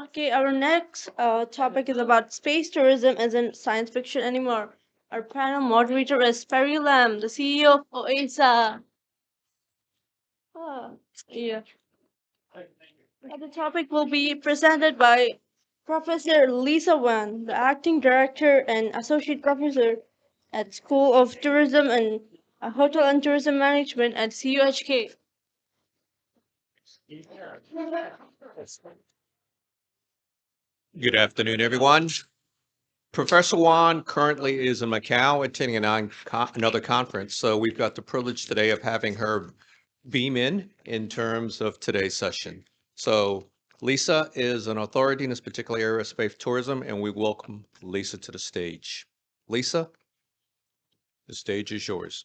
Okay, our next topic is about space tourism isn't science fiction anymore. Our panel moderator is Perry Lam, the CEO of OASA. Ah, yeah. The topic will be presented by Professor Lisa Wan, the acting director and associate professor at School of Tourism and Hotel and Tourism Management at CUHK. Good afternoon, everyone. Professor Wan currently is in Macau attending another conference, so we've got the privilege today of having her beam in terms of today's session. So Lisa is an authority in this particular area of space tourism, and we welcome Lisa to the stage. Lisa, the stage is yours.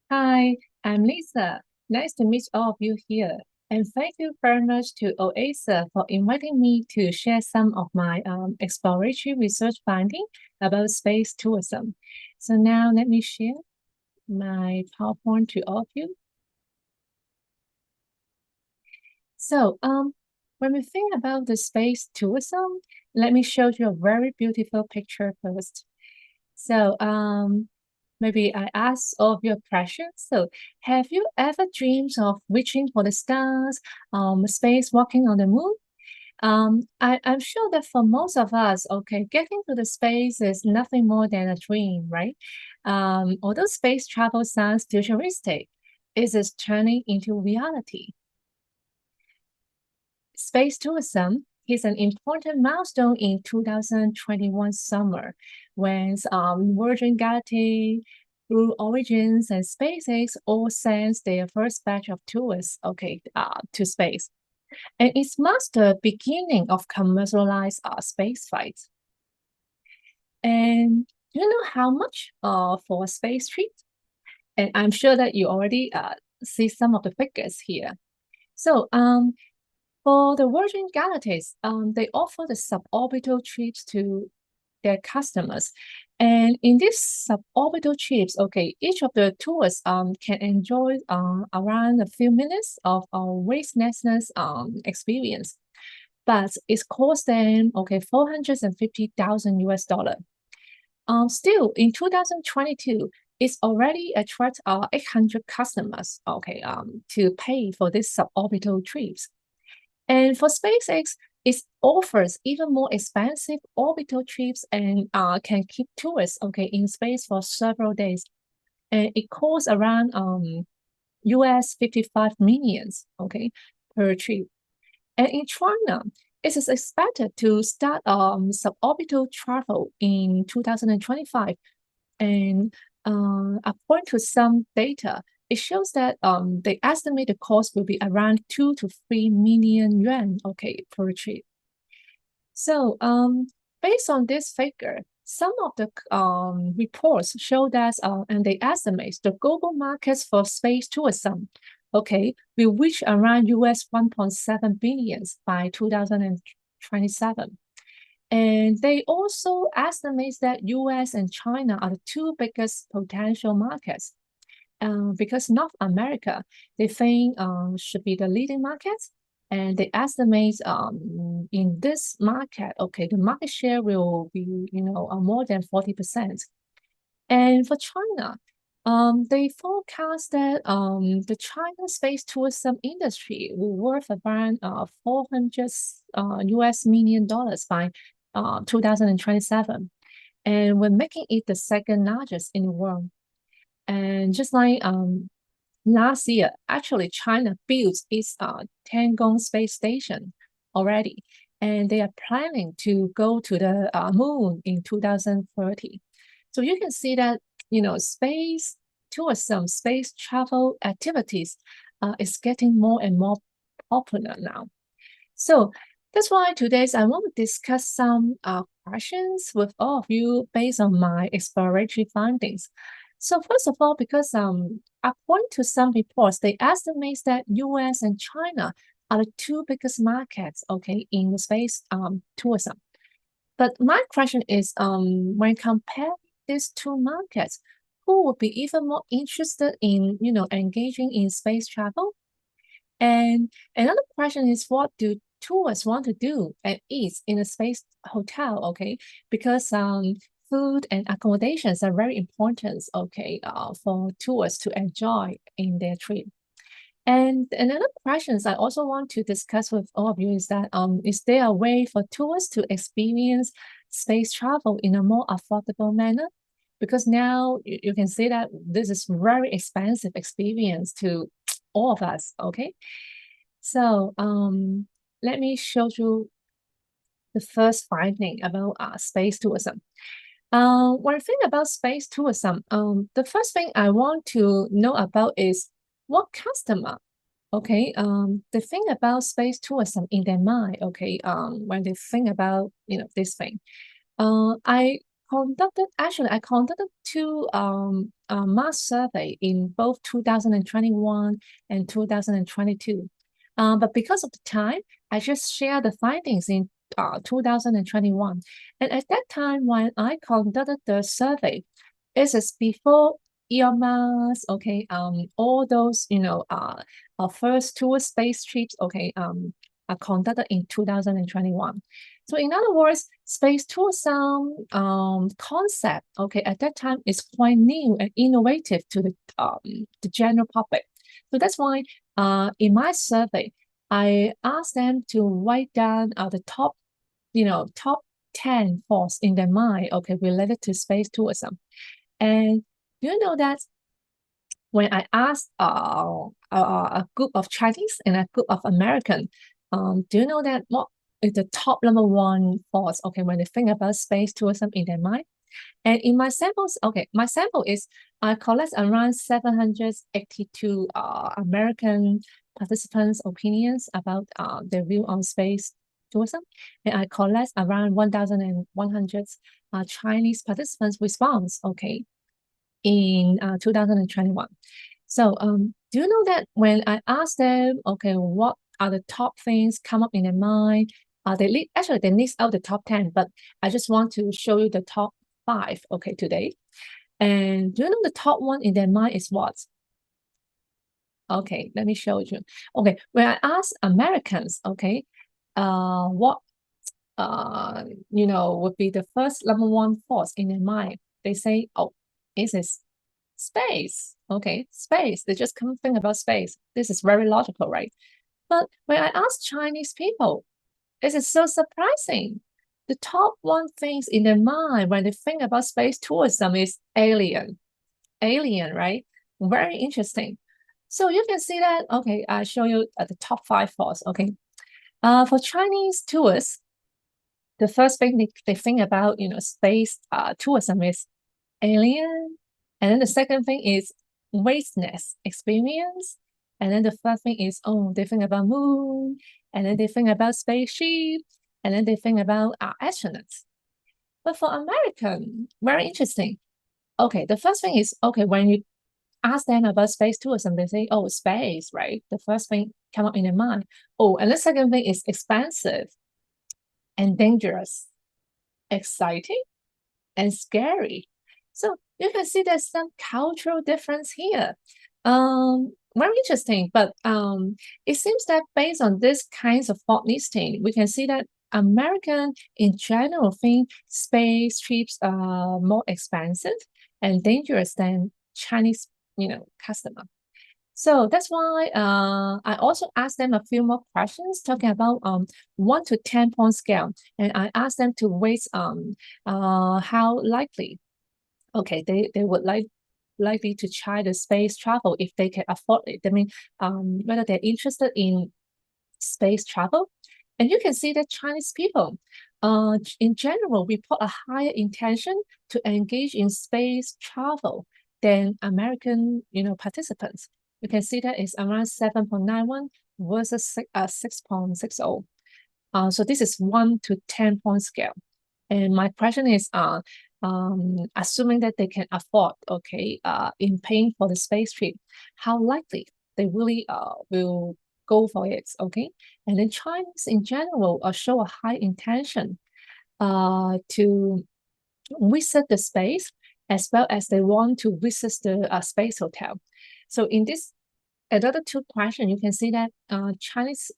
Hi, I'm Lisa. Nice to meet all of you here. And thank you very much to OASA for inviting me to share some of my exploratory research findings about space tourism. So now let me share my PowerPoint to all of you. So when we think about the space tourism, let me show you a very beautiful picture first. So maybe I ask all of your questions. So have you ever dreamed of reaching for the stars, spacewalking on the moon? I'm sure that for most of us, okay, getting to the space is nothing more than a dream, right? Although space travel sounds futuristic, it is turning into reality. Space tourism is an important milestone in 2021 summer when Virgin Galactic, Blue Origins, and SpaceX all sent their first batch of tourists, to space. And it marks the beginning of commercialized space flights. And do you know how much for a space trip? And I'm sure that you already see some of the figures here. So for the Virgin Galactic, they offer the suborbital trips to their customers. And in these suborbital trips, each of the tourists can enjoy around a few minutes of a wastelessness experience. But it costs them, $450,000 US. Still, in 2022, it's already attract 800 customers, to pay for these suborbital trips. And for SpaceX, it offers even more expensive orbital trips and can keep tourists in space for several days. And it costs around US 55 million per trip. And in China, it is expected to start suborbital travel in 2025. And according to some data, it shows that they estimate the cost will be around 2 to 3 million yuan, per trip. So based on this figure, some of the reports show that, and they estimate the global markets for space tourism, will reach around US 1.7 billion by 2027. And they also estimate that US and China are the two biggest potential markets. Because North America, they think should be the leading market, and they estimate in this market, the market share will be more than 40%. And for China, they forecast that the China space tourism industry will worth around $400 million by 2027, and we're making it the second largest in the world. And just like last year, actually, China built its Tiangong space station already, and they are planning to go to the moon in 2030. So you can see that, space tourism, space travel activities is getting more and more popular now. So that's why today I want to discuss some questions with all of you based on my exploratory findings. So first of all, because according to some reports, they estimate that US and China are the two biggest markets, in the space tourism. But my question is, when comparing these two markets, who would be even more interested in, engaging in space travel? And another question is, what do tourists want to do and eat in a space hotel? Okay, because food and accommodations are very important, okay, for tourists to enjoy in their trip. And another questions I also want to discuss with all of you is that is there a way for tourists to experience space travel in a more affordable manner? Because now you can see that this is very expensive experience to all of us, okay? So let me show you the first finding about space tourism. When I think about space tourism, the first thing I want to know about is what customer, okay, they think about space tourism in their mind, okay, when they think about, this thing. I conducted two mass survey in both 2021 and 2022. But because of the time, I just share the findings in 2021. And at that time, when I conducted the survey, it is before Elon Musk, okay, all those, our first tour space trips, okay, are conducted in 2021. So in other words, space tourism concept, okay, at that time is quite new and innovative to the general public. So that's why in my survey, I asked them to write down the top 10 thoughts in their mind, okay, related to space tourism. And do you know that when I asked a group of Chinese and a group of American, do you know that what is the top #1 thoughts, okay, when they think about space tourism in their mind? And in my samples, okay, my sample is I collect around 782 American participants' opinions about their view on space tourism, and I collect around 1,100 Chinese participants' response, okay, in 2021. So do you know that when I asked them, okay, what are the top things come up in their mind? They list out the top 10, but I just want to show you the top 5, okay, today. And do you know the top one in their mind is what? Okay, let me show you. Okay, when I asked Americans, okay, what would be the first #1 thoughts in their mind? They say, oh, this is space. Okay, space. They just come think about space. This is very logical, right? But when I ask Chinese people, this is so surprising. The top 1 things in their mind when they think about space tourism is alien. Alien, right? Very interesting. So you can see that, okay, I show you the top 5 thoughts, okay? For Chinese tourists, the first thing they think about, space tourism is alien. And then the second thing is wasteness experience. And then the third thing is, they think about moon. And then they think about spaceship. And then they think about astronauts. But for American, very interesting. Okay, the first thing is, okay, when you ask them about space tourism, they say, oh, space, right? The first thing come up in their mind. Oh, and the second thing is expensive and dangerous, exciting and scary. So you can see there's some cultural difference here. Very interesting, but it seems that based on this kinds of thought listing, we can see that American in general think space trips are more expensive and dangerous than Chinese, customer. So that's why I also asked them a few more questions talking about 1 to 10 point scale, and I asked them to rate how likely, okay, they would likely to try the space travel if they can afford it. I mean, whether they're interested in space travel. And you can see that Chinese people, in general, report a higher intention to engage in space travel than American, participants. You can see that it's around 7.91 versus 6.60. So this is 1 to 10 point scale. And my question is, assuming that they can afford, okay, in paying for the space trip, how likely they really will go for it, okay? And then Chinese in general show a high intention to visit the space, as well as they want to visit the space hotel. So in this another two questions, you can see that Chinese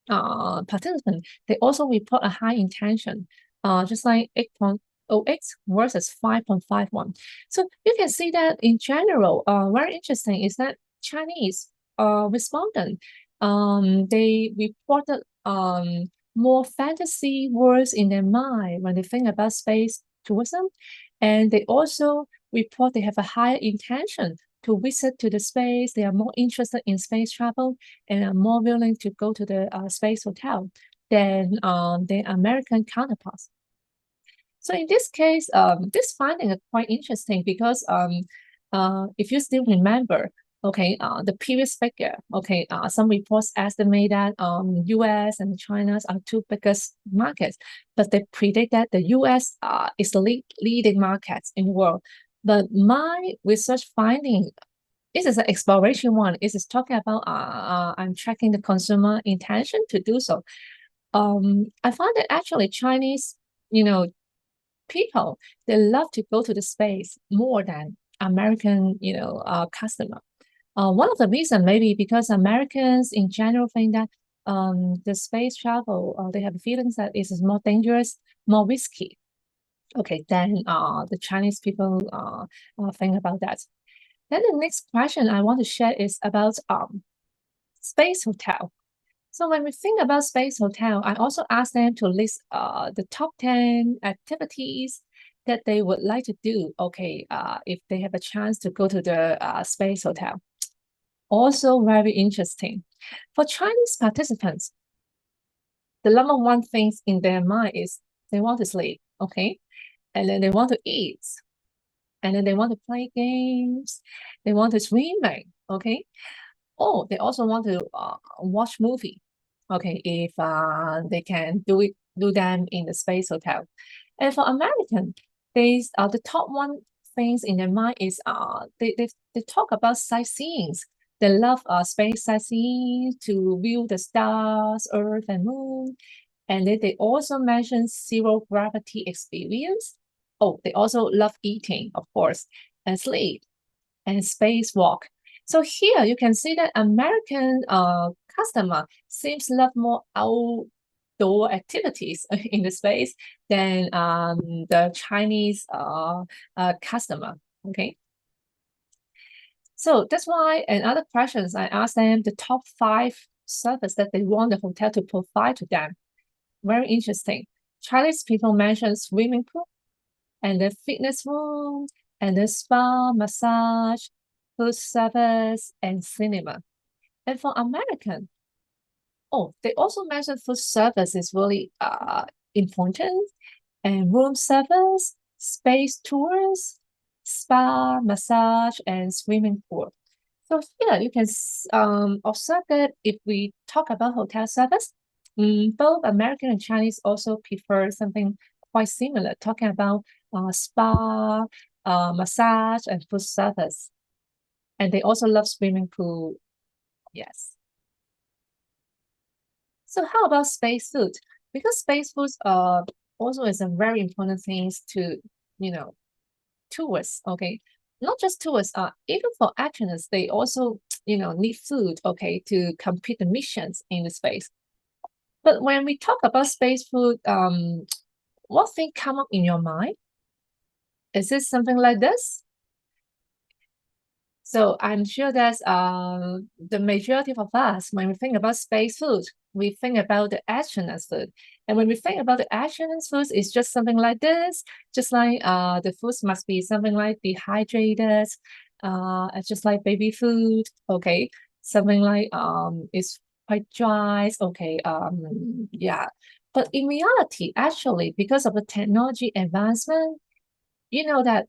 participants, they also report a high intention, just like 8.08 versus 5.51. So you can see that in general, very interesting is that Chinese respondent, they reported more fantasy words in their mind when they think about space tourism, and they also report they have a higher intention to visit to the space. They are more interested in space travel and are more willing to go to the space hotel than their American counterparts. So in this case, this finding is quite interesting because if you still remember, okay, the previous figure, okay, some reports estimate that US and China are two biggest markets, but they predict that the US is the leading market in the world. But my research finding, this is an exploration one. This is talking about I'm tracking the consumer intention to do so. I found that actually Chinese, people, they love to go to the space more than American, customer. One of the reasons maybe because Americans in general think that the space travel, they have feelings that it is more dangerous, more risky. Okay, then the Chinese people think about that. Then the next question I want to share is about space hotel. So when we think about space hotel, I also asked them to list the top 10 activities that they would like to do, okay, if they have a chance to go to the space hotel. Also very interesting. For Chinese participants, the number one things in their mind is they want to sleep, okay? And then they want to eat. And then they want to play games. They want to swimming, okay? Oh, they also want to watch movie, okay, if they can do them in the space hotel. And for American, the top one things in their mind is they talk about sightseeing. They love space sightseeing to view the stars, Earth, and Moon. And then they also mention zero gravity experience. Oh, they also love eating, of course, and sleep, and spacewalk. So here you can see that American customer seems to love more outdoor activities in the space than the Chinese customer, okay? So that's why in other questions, I asked them the top 5 service that they want the hotel to provide to them. Very interesting. Chinese people mentioned swimming pool and the fitness room and the spa, massage, food service, and cinema. And for American, oh, they also mentioned food service is really important, and room service, space tours, spa, massage, and swimming pool. So here you can observe that if we talk about hotel service, both American and Chinese also prefer something quite similar, talking about spa, massage, and food service. And they also love swimming pool. Yes. So how about space food? Because space food also is a very important thing to, tourists, okay? Not just tourists, even for astronauts, they also, need food, okay, to complete the missions in the space. But when we talk about space food, what thing come up in your mind? Is it something like this? So I'm sure that the majority of us, when we think about space food, we think about the astronauts food. And when we think about the astronauts food, it's just something like this, just like the foods must be something like dehydrated, just like baby food, okay, something like it's quite dry, okay, yeah. But in reality, actually, because of the technology advancement, you know that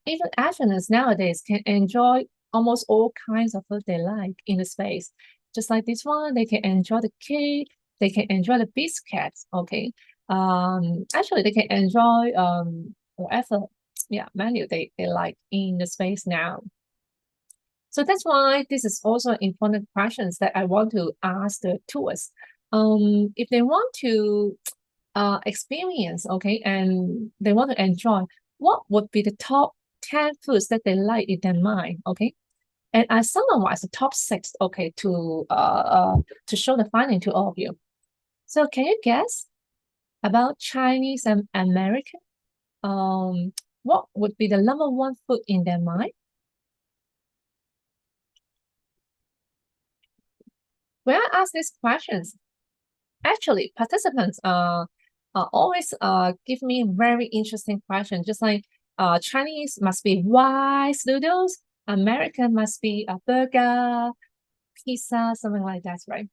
even astronauts nowadays can enjoy almost all kinds of food they like in the space. Just like this one, they can enjoy the cake, they can enjoy the biscuits, okay? Actually, they can enjoy whatever menu they like in the space now. So that's why this is also important questions that I want to ask the tourists. If they want to experience, okay, and they want to enjoy, what would be the top 10 foods that they like in their mind, okay? And I summarized the top 6, okay, to show the finding to all of you. So can you guess about Chinese and American? What would be the #1 food in their mind? When I ask these questions, actually participants always give me very interesting questions, just like Chinese must be rice noodles, American must be a burger, pizza, something like that, right?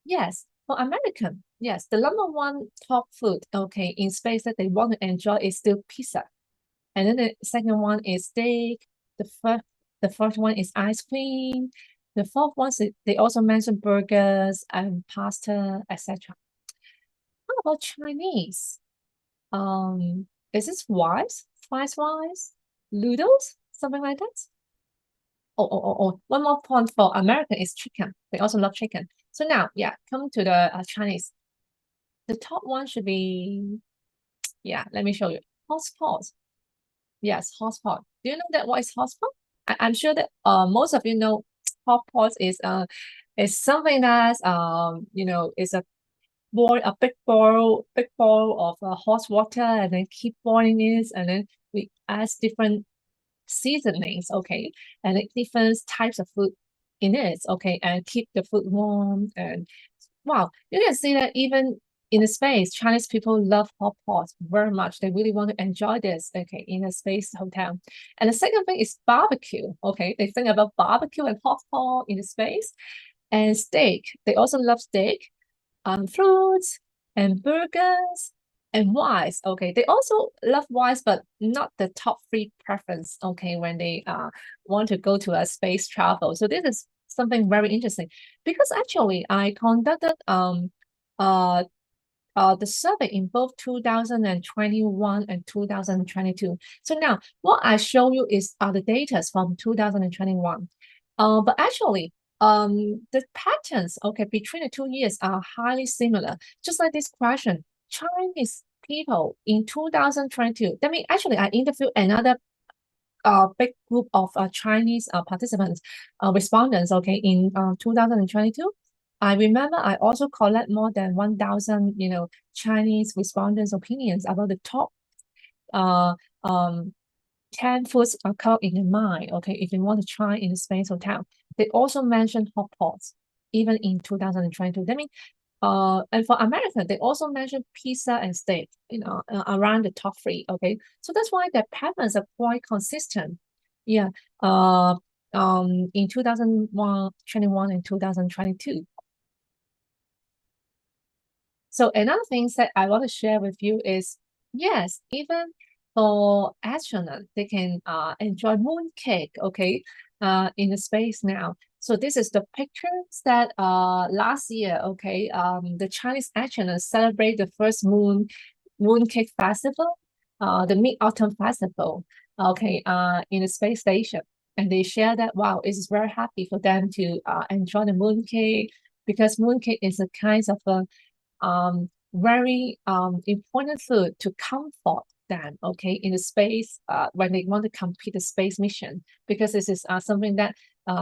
Yes, for American, yes, the #1 top food, okay, in space that they want to enjoy is still pizza. And then the second one is steak. The first one is ice cream. The fourth one, they also mention burgers and pasta, etc. How about Chinese? Is this rice, fried rice, noodles, something like that? Oh, one more point for American is chicken. They also love chicken. So now, yeah, come to the Chinese. The top one should be, yeah, let me show you. Hotspot. Yes, hotspot. Do you know that what is hotspot? I'm sure that most of you know hotpot is something that you know, is a big bowl of hot water, and then keep boiling it, and then we add different seasonings, okay, and different types of food in it, okay, and keep the food warm. And wow, you can see that even in the space, Chinese people love hot pots very much. They really want to enjoy this, okay, in a space hotel. And the second thing is barbecue, okay. They think about barbecue and hot pot in the space. And steak, they also love steak, fruits and burgers and wines, okay. They also love wines, but not the top 3 preference, okay, when they want to go to a space travel. So this is something very interesting, because actually I conducted the survey in both 2021 and 2022. So now what I show you is the data from 2021. But actually, the patterns, okay, between the 2 years are highly similar. Just like this question, Chinese people in 2022. That means actually I interviewed another big group of Chinese participants, respondents, okay, in 2022. I remember I also collect more than 1,000, you know, Chinese respondents' opinions about the top 10 foods occur in the mind, okay, if you want to try in the space hotel. They also mentioned hot pots, even in 2022. That means, and for America, they also mentioned pizza and steak, you know, around the top 3, okay. So that's why their patterns are quite consistent. Yeah, in 2021 and 2022. So another thing that I want to share with you is, yes, even for astronauts, they can enjoy mooncake, okay, in the space now. So this is the pictures that last year, okay, the Chinese astronauts celebrate the first mooncake festival, the Mid-Autumn Festival, okay, in the space station. And they share that, wow, it is very happy for them to enjoy the mooncake, because mooncake is a kind of a very important food to comfort them, okay, in the space when they want to complete the space mission, because this is something that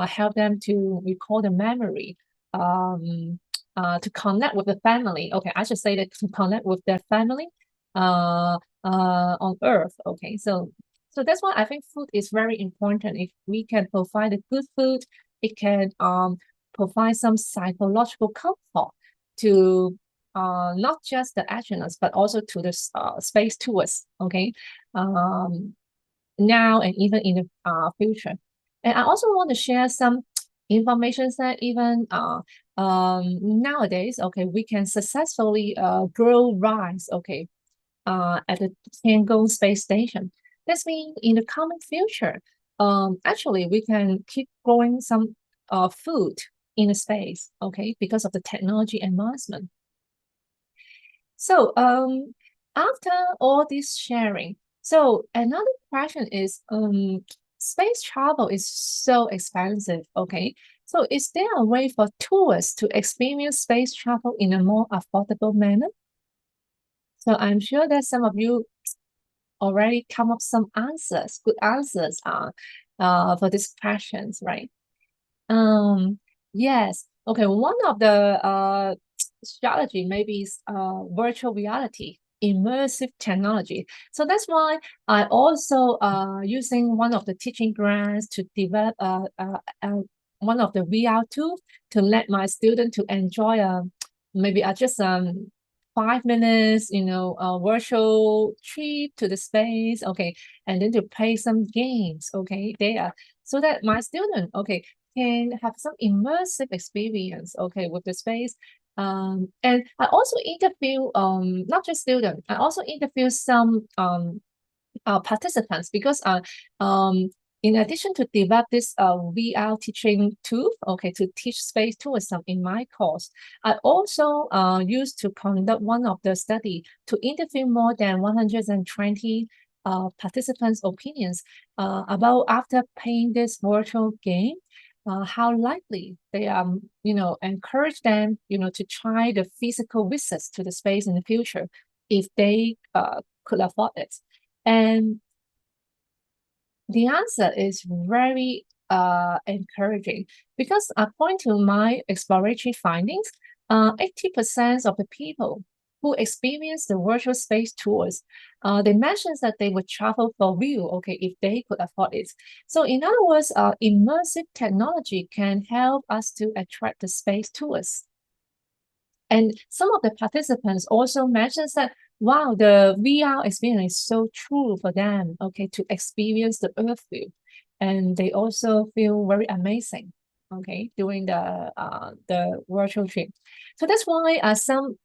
help them to recall the memory, to connect with the family. Okay, I should say that to connect with their family on Earth. Okay, so that's why I think food is very important. If we can provide a good food, it can provide some psychological comfort to not just the astronauts, but also to the space tourists, okay, now and even in the future. And I also want to share some information that even nowadays, okay, we can successfully grow rice, okay, at the Tiangong space station. This means in the coming future, actually we can keep growing some food in the space, okay, because of the technology advancement. So after all this sharing, so another question is, space travel is so expensive, okay? So is there a way for tourists to experience space travel in a more affordable manner? So I'm sure that some of you already come up some answers, good answers for these questions, right? Yes. Okay. One of the strategy maybe is virtual reality, immersive technology. So that's why I also using one of the teaching grants to develop one of the VR tool to let my student to enjoy maybe just 5 minutes, a virtual trip to the space, okay, and then to play some games, okay, there, so that my student, okay, can have some immersive experience, okay, with the space. And I also interview not just students, I also interview some participants because in addition to develop this VR teaching tool, okay, to teach space tourism in my course, I also used to conduct one of the study to interview more than 120 participants' opinions about after playing this virtual game, how likely they encourage them, to try the physical visits to the space in the future if they could afford it. And the answer is very encouraging because according to my exploratory findings, 80% of the people who experience the virtual space tours, they mentioned that they would travel for real, okay, if they could afford it. So in other words, immersive technology can help us to attract the space tours. And some of the participants also mentioned that, wow, the VR experience is so true for them, okay, to experience the Earth view. And they also feel very amazing, okay, during the virtual trip. So that's why some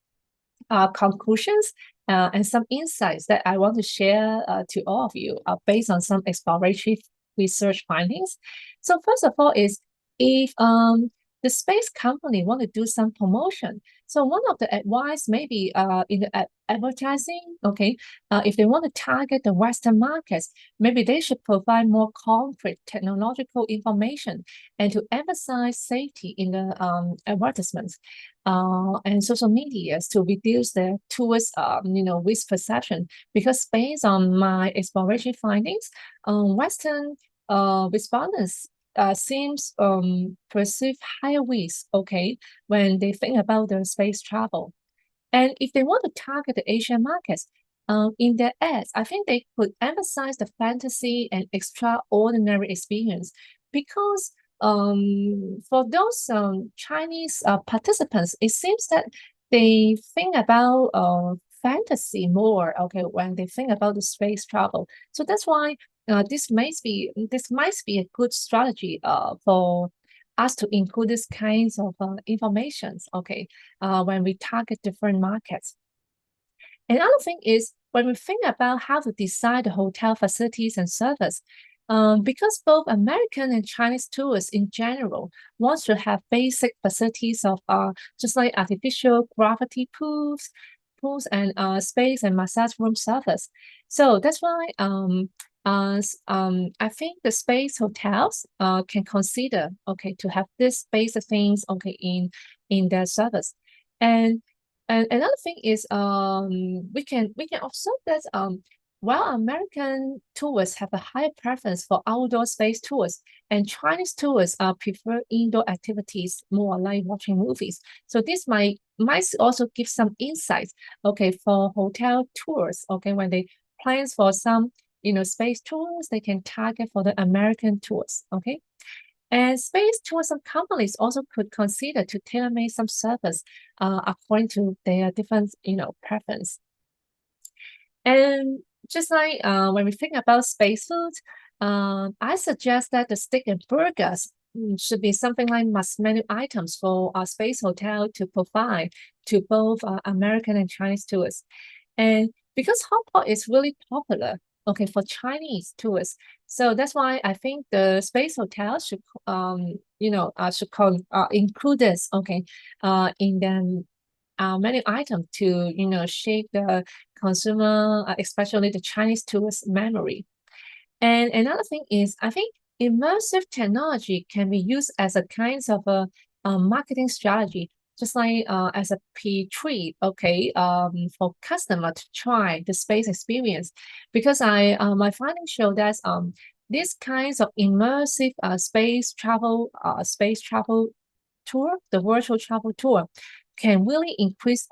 conclusions and some insights that I want to share to all of you based on some exploratory research findings. So first of all is if the space company want to do some promotion. So one of the advice maybe in the advertising, okay, if they want to target the Western markets, maybe they should provide more concrete technological information and to emphasize safety in the advertisements and social media to reduce the tourist, risk perception. Because based on my exploratory findings, Western respondents seems perceive higher risk, okay, when they think about their space travel. And if they want to target the Asian markets, in their ads, I think they could emphasize the fantasy and extraordinary experience because for those Chinese participants, it seems that they think about fantasy more, okay, when they think about the space travel. So that's why this might be a good strategy for us to include these kinds of informations, okay, when we target different markets. Another thing is when we think about how to design the hotel facilities and service, because both American and Chinese tourists in general want to have basic facilities of just like artificial gravity pools and space and massage room service. So that's why I think the space hotels can consider, okay, to have these basic things, okay, in their service. And another thing is we can observe that while American tourists have a higher preference for outdoor space tours, and Chinese tourists prefer indoor activities, more like watching movies. So this might also give some insights, okay, for hotel tours, okay, when they plan for some, space tours, they can target for the American tours, okay? And space tourism companies also could consider to tailor-make some service according to their different, preference. And just like when we think about space food, I suggest that the steak and burgers should be something like must-menu items for a space hotel to provide to both American and Chinese tourists. And because hot pot is really popular, okay, for Chinese tourists, so that's why I think the space hotel should, include this, okay, in the menu item to, shape the consumer, especially the Chinese tourist memory. And another thing is, I think immersive technology can be used as a kind of a marketing strategy, just like as a pre-treat, okay, for customer to try the space experience. Because my findings show that these kinds of immersive space travel tour, the virtual travel tour, can really increase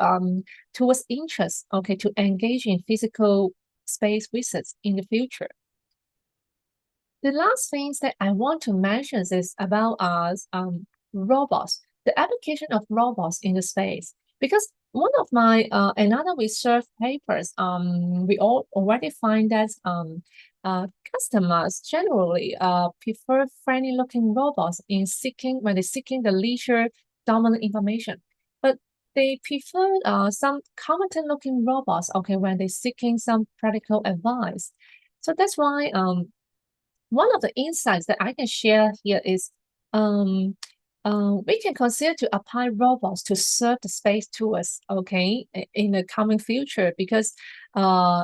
towards interest, okay, to engage in physical space visits in the future. The last things that I want to mention is about robots, the application of robots in the space. Because one of my another research papers, we all already find that customers generally prefer friendly-looking robots when they're seeking the leisure dominant information. But they prefer some competent-looking robots, okay, when they're seeking some practical advice. So that's why one of the insights that I can share here is we can consider to apply robots to serve the space tours, okay, in the coming future, because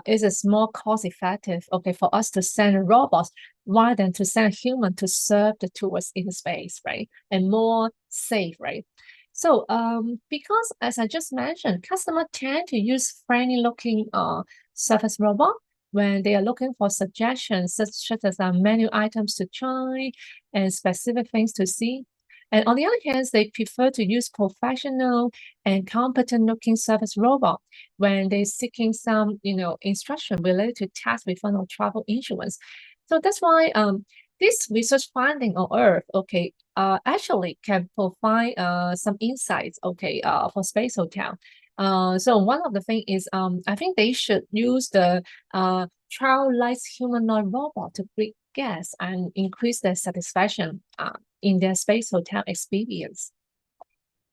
it's more cost effective, okay, for us to send robots rather than to send human to serve the tours in the space, right? And more safe, right? So because as I just mentioned, customers tend to use friendly looking surface robot when they are looking for suggestions such as menu items to try and specific things to see. And on the other hand, they prefer to use professional and competent-looking service robot when they're seeking some, instruction related to tax refund or travel insurance. So that's why this research finding on Earth, okay, actually can provide some insights, okay, for space hotel. So one of the things is, I think they should use the childlike humanoid robot to greet guests and increase their satisfaction in their space hotel experience.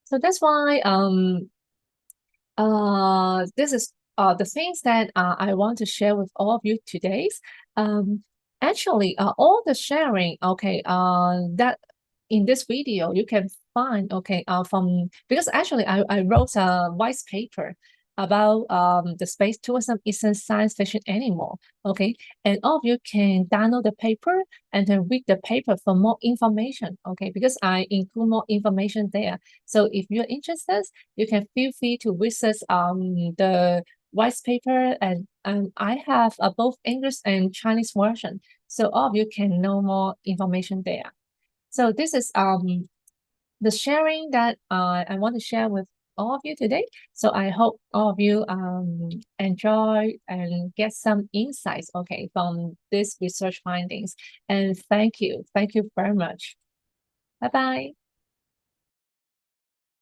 So that's why this is the things that I want to share with all of you today. Actually, all the sharing, okay, that in this video you can find, okay, because actually I wrote a white paper about the space tourism isn't science fiction anymore, okay, and all of you can download the paper and then read the paper for more information, okay, because I include more information there. So if you're interested, you can feel free to visit the white paper, and I have both English and Chinese version, so all of you can know more information there. So this is the sharing that I want to share with all of you today. So I hope all of you enjoy and get some insights, okay, from these research findings. And thank you very much. Bye-bye.